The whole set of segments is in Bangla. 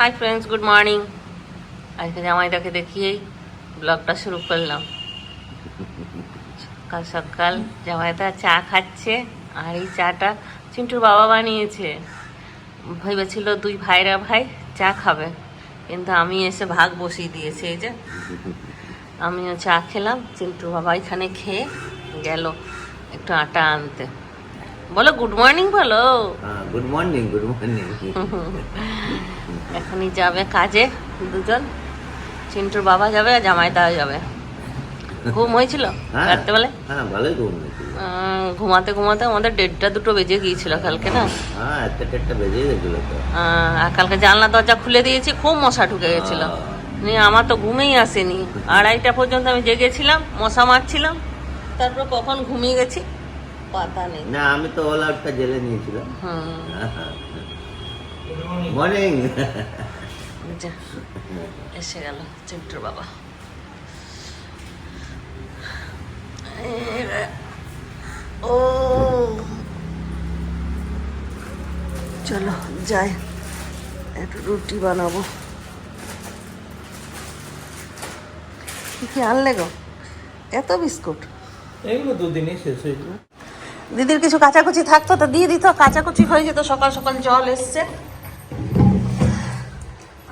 Hi friends, good morning. আজকে জামাইটাকে দেখিয়েই ব্লগটা শুরু করলাম। সকাল সকাল জামাইটা চা খাচ্ছে, আর এই চাটা চিন্টুর বাবা বানিয়েছে। ভেবেছিল দুই ভাইরা ভাই চা খাবে, কিন্তু আমি এসে ভাগ বসিয়ে দিয়েছি। এই যে আমিও চা খেলাম, চিন্টুর বাবা এখানে খেয়ে গেল একটু আটা আনতে। বলো গুড মর্নিং, বলো গুড মর্নিং। Good morning. এখনই যাবে কাজে দুজন, চিন্টুর বাবা যাবে আর জামাইটাও যাবে। ঘুম হয়েছিল রাত্রেবেলা? হ্যাঁ, ভালোই ঘুম হয়েছিল। ঘুমাতে ঘুমাতে আমাদের 1:30-2 বেজে গিয়েছিল কালকে, না? হ্যাঁ, 1:30 বেজে গেছিল তো। আর কালকে জানলা দরজা খুলে দিয়েছি, খুব মশা ঢুকে গেছিল। নিয়ে আমার তো ঘুমেই আসেনি, 2:30 পর্যন্ত আমি জেগেছিলাম, মশা মারছিলাম। তারপর কখন ঘুমিয়ে গেছি পাতা নেই। না, আমি তো অল আউটটা জেলে নিয়েছিলাম। মর্নিং। এসে গেল চিন্টুর বাবা। ও চলো যাই, একটু রুটি বানাবো। কি আনলে গো এত বিস্কুট? এগুলো দুদিনই শেষ হয়ে যাবে। দিদির কিছু কাচাকুচি থাকতো তো দিয়ে দিত, কাচাকুচি হয়ে যেত। সকাল সকাল জল এসছে।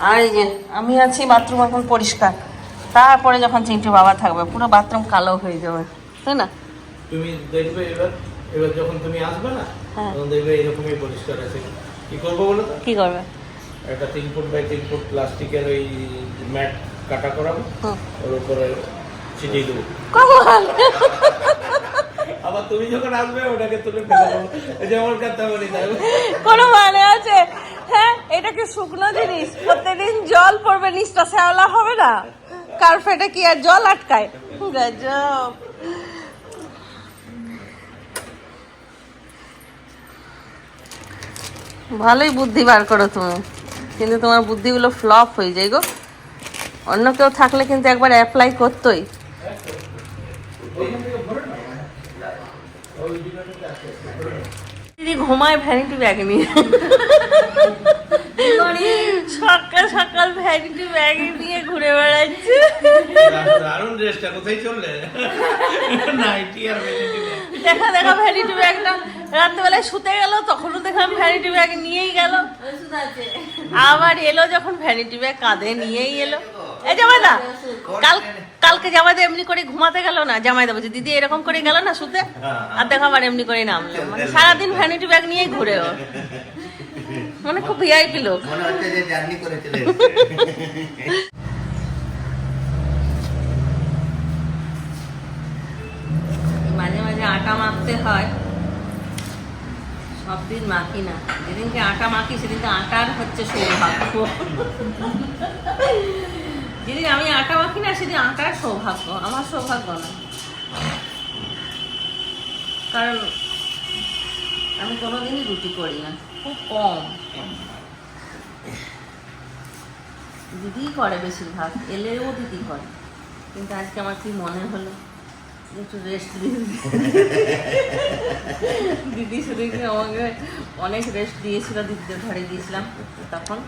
আর এই যে আমি আছি, বাথরুম এখন পরিষ্কার। তারপরে যখন চিন্টুর বাবা থাকবে পুরো বাথরুম কালো হয়ে যাবে, তাই না? তুমি দেখবে এবার যখন তুমি আসবে না, তখন দেখবে এরকমই পরিষ্কার আছে। কি করবো বলো তো? কি করবে? একটা 3 ফুট বাই 3 ফুট প্লাস্টিকের ওই ম্যাট কাটা করাবো, ওর উপরে ছিটিয়ে দেবো। আবার তুমি যখন আসবে ওটাকে তুলে ফেলে দেবো, যেমন করতে হবে। কোনো মানে আছে? হ্যাঁ, এটা কি শুকনো জিনিস? প্রত্যেকদিন জল পড়বে, নিচটা শ্যাওলা হবে না? কার্পেটে কি আর জল আটকায়? গজব। ভালোই বুদ্ধি বার করো তুমি, কিন্তু তোমার বুদ্ধিগুলো ফ্লপ হয়ে যায় গো। অন্য কেউ থাকলে কিন্তু একবার অ্যাপ্লাই করতোই। দিদি ঘুমায় ভ্যানিটি ব্যাগ নিয়ে, সকাল সকাল ভ্যানিটি ব্যাগ নিয়ে ঘুরে বেড়াচ্ছে। দারুণ ড্রেসটা কোথায় চললে? নাইটি আর ভ্যানিটি ব্যাগ। দেখা ভ্যানিটি ব্যাগটা রাত্রেবেলায় শুতে গেল, তখনও দেখলাম ভ্যানিটি ব্যাগ নিয়েই গেল। আবার এলো যখন ভ্যানিটি ব্যাগ কাঁধে নিয়েই এলো। এই জামাইদা, কালকে জামাইদা এমনি করে ঘুমাতে গেল না, জামাইদা বলছে দিদি এরকম করে গেল না শুতে, আর দেখো আবার এমনি করে নামলো। মানে সারাদিন ভ্যানিটি ব্যাগ নিয়েই ঘুরে ও, মানে খুব ভিআইপি লোক। মনে হচ্ছে যে জার্নি করে চলে মাঝে মাঝে আটা মাখতে হয়, সব দিন মাখি না। যেদিনকে আটা মাখি সেদিনকে আটার হচ্ছে সৌভাগ্য। যেদিন আমি আটা মাখি না সেদিন আটার সৌভাগ্য, আমার সৌভাগ্য না। কারণ আমি কোনোদিনই রুটি করি না, খুব কম। দিদি করে বেশিরভাগ, এলেও দিদি করে। কিন্তু আজকে আমার কি মনে হলো একটু রেস্ট দিয়ে দিদি সেদিকে আমাকে অনেক রেস্ট দিয়েছিল, দিদিদের ঘরে গিয়েছিলাম তখন।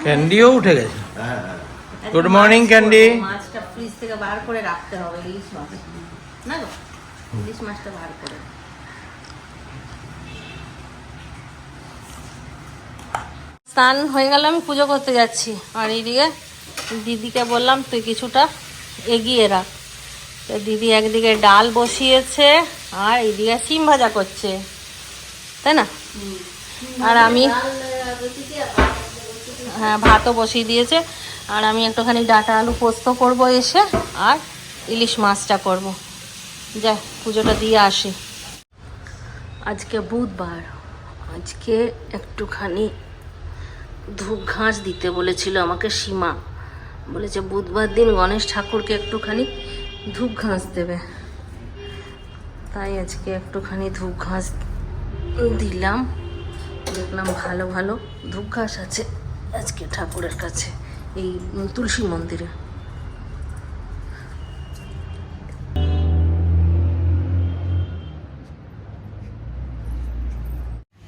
ক্যান্ডিও উঠে গেছে। Good morning candy. মাছটা ফ্রিজ থেকে বার করে রাখতে হবে, ইলিশ মাছ না গো, ইলিশ মাছটা বার করে। স্নান হয়ে গেল, আমি পুজো করতে যাচ্ছি। আর এইদিকে দিদিকে বললাম তুই কিছুটা এগিয়ে রাখ। তো দিদি একদিকে ডাল বসিয়েছে আর এইদিকে সিম ভাজা করছে, তাই না? আর আমি হ্যাঁ ভাতও বসিয়ে দিয়েছে। আর আমি একটুখানি ডাঁটা আলু পোস্ত করব এসে, আর ইলিশ মাছটা করব। যা পুজোটা দিয়ে আসি। আজকে বুধবার, আজকে একটুখানি ধূপ ঘাস দিতে বলেছিল আমাকে সীমা। বলেছে বুধবার দিন গণেশ ঠাকুরকে একটুখানি ধূপ ঘাস দেবে, তাই আজকে একটুখানি ধূপ ঘাস দিলাম। দেখলাম ভালো ভালো ধূপ ঘাস আছে আজকে ঠাকুরের কাছে, এই তুলসী মন্দিরে।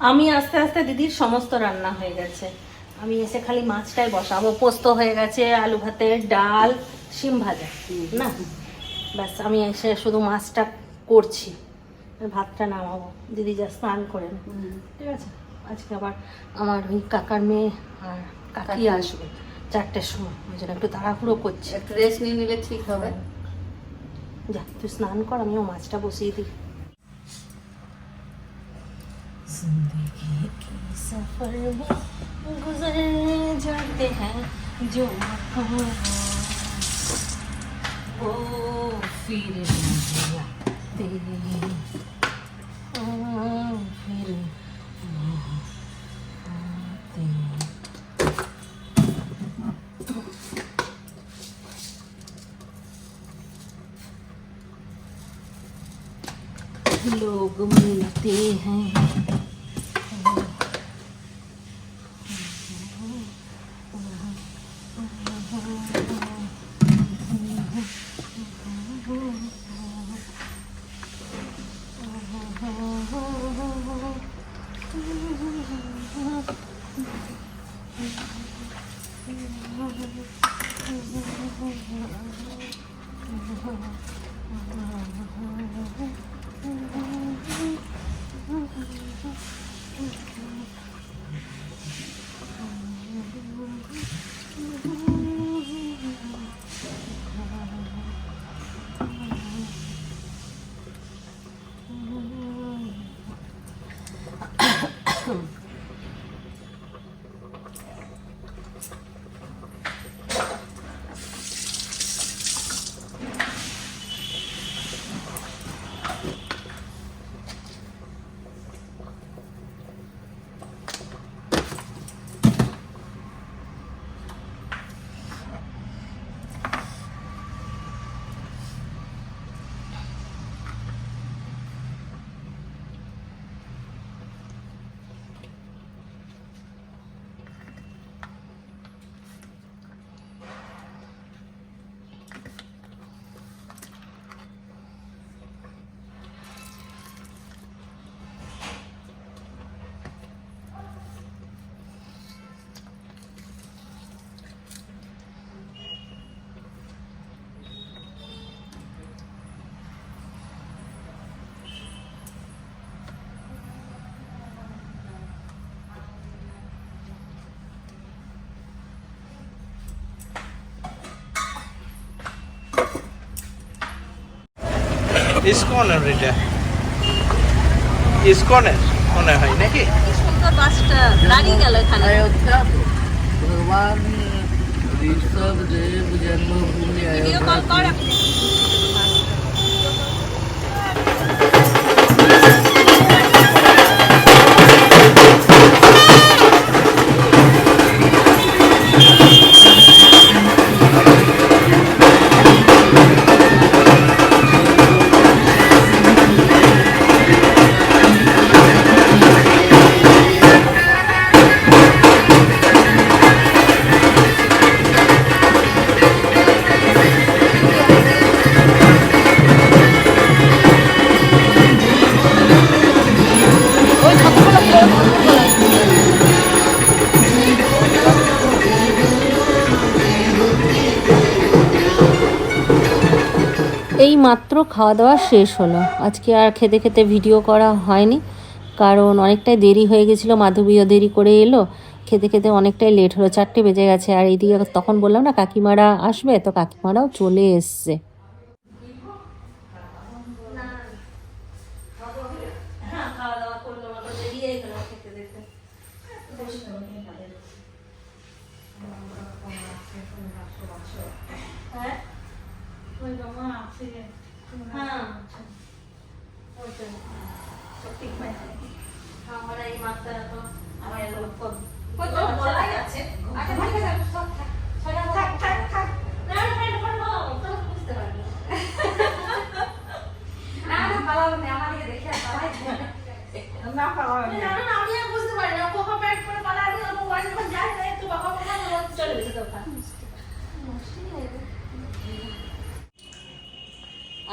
আমি আস্তে আস্তে দিদির সমস্ত রান্না হয়ে গেছে। আমি এসে খালি মাছটাই বসাবো। পোস্ত হয়ে গেছে, আলু ভাতে, ডাল, শিম ভাজা, না ব্যাস। আমি এসে শুধু মাছটা করছি, ভাতটা নামাবো। দিদি যা স্নান করে না, ঠিক আছে। আজকে আবার আমার ওই কাকার মেয়ে আর কাকি আসবে 4টের সময়, ওই জন্য একটু তাড়াহুড়ো করছি। একটু রেস্ট নিয়ে নিলে ঠিক হবে। যা তুই স্নান কর, আমিও মাছটা বসিয়ে দিই। जिंदगी के सफर में गुजर जाते हैं जो वो फिर नहीं आते, फिर आते। लोग मिलते हैं, ইসকনের এটা ইসকনের মনে হয় নাকি? কি সুন্দর বাসটা দাঁড়িয়ে গেল এখানে। अयोध्या भगवान ऋषभ देव जन्मभूमि ভিডিও কল কর আপনি। এই মাত্র খাওয়া দাওয়া শেষ হলো। আজকে আর খেতে খেতে ভিডিও করা হয়নি, কারণ অনেকটাই দেরি হয়ে গেছিলো। মাধবীও দেরি করে এলো, খেতে খেতে অনেকটাই লেট হলো, 4টে বেজে গেছে। আর এইদিকে তখন বললাম না কাকিমারা আসবে, তো কাকিমারাও চলে এসছে।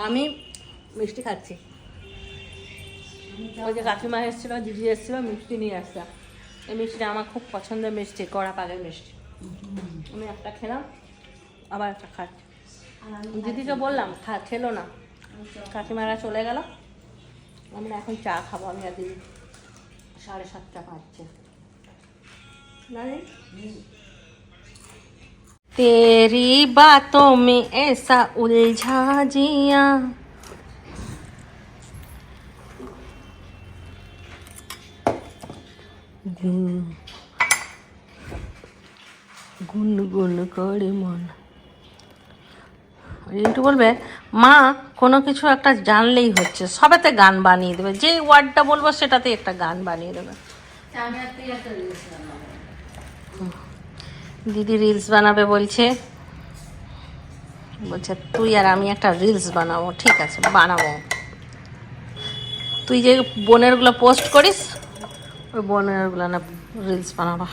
আমি মিষ্টি খাচ্ছি। ওই যে কাকিমা এসেছিল, দিদি এসেছিল, মিষ্টি নিয়ে আসছে। এই মিষ্টিটা আমার খুব পছন্দের মিষ্টি, কড়া পাকের মিষ্টি। আমি একটা খেলাম, আবার একটা খাচ্ছি। দিদিকে বললাম খেলো না, কাকিমারা চলে গেল। আমরা এখন চা খাবো আমি আর দিদি। 7:30 বাজছে। तेरी बातों में ऐसा उलझा जिया, গুনগুন করে মন। রিন্টু বলবে মা কোনো কিছু একটা জানলেই হচ্ছে, সবেতে গান বানিয়ে দেবে, যে ওয়ার্ডটা বলবো সেটাতে একটা গান বানিয়ে দেবে। আমি আর তুই একটা রিলস বানাবো। দিদি রিলস বানাবে বলছে, তুই আর আমি একটা রিলস বানাবো। ঠিক আছে বানাবো। তুই যে বোনেরগুলো পোস্ট করিস ওই বোনেরগুলো না রিলস বানাবো,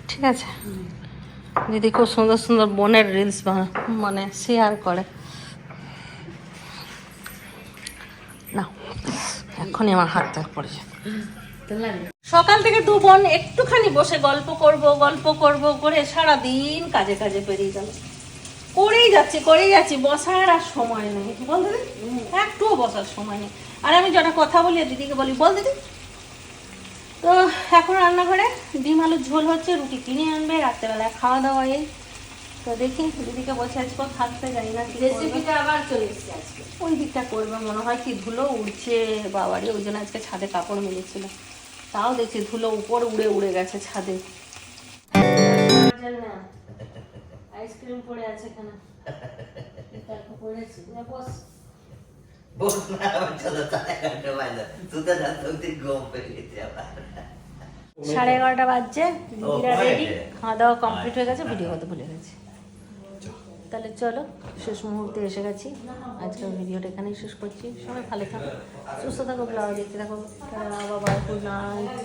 ঠিক আছে? দিদি খুব সুন্দর সুন্দর বোনের রিলস মানে শেয়ার করে না। এখনই আমার হাতটা পড়ে যায়। সকাল থেকে দু বোন একটুখানি বসে গল্প করব করে সারাদিন কাজে কাজে পেরিয়ে গেল। করেই যাচ্ছি, বসার আর সময় নেই। বল দিদি, একটুও বসার সময় নেই। আর আমি যটা কথা বলি দিদিকে বলি বল দিদি। তো এখন রান্নাঘরে ডিম আলুর ঝোল হচ্ছে, রুটি কিনে আনবে, রাত্রেবেলায় খাওয়া দাওয়া। এই তো দেখি দিদিকে বসে আজকে থাকতে যাই না, রেসিপিটা আবার চলে এসেছে আজকে। ওই দিকটা করবে মনে হয়। কি ধুলো উড়ছে বাবারে, ওই জন্য আজকে ছাদে কাপড় মেলেছিল, তাও দেখছি ধুলো উপর উড়ে গেছে ছাদে। আইসক্রিম পড়ে আছে এখানে, বস না, আমার চলো 11:30 বাজে। তুই তো জানতে ঘুম পেয়ে গেছে আবার। 11:30 বাজছে, দিদিরা ও, রেডি, হয়েছে। খাওয়া দাওয়া কমপ্লিট হয়ে গেছে, ভিডিও করতে ভুলে গেছি। তাহলে চলো শেষ মুহূর্তে এসে গেছি, আজকের ভিডিওটা এখানেই শেষ করছি। সবাই ভালো থাকো, সুস্থ থাকো, ব্লগ দেখতে থাকো। বাবা গুড নাইট।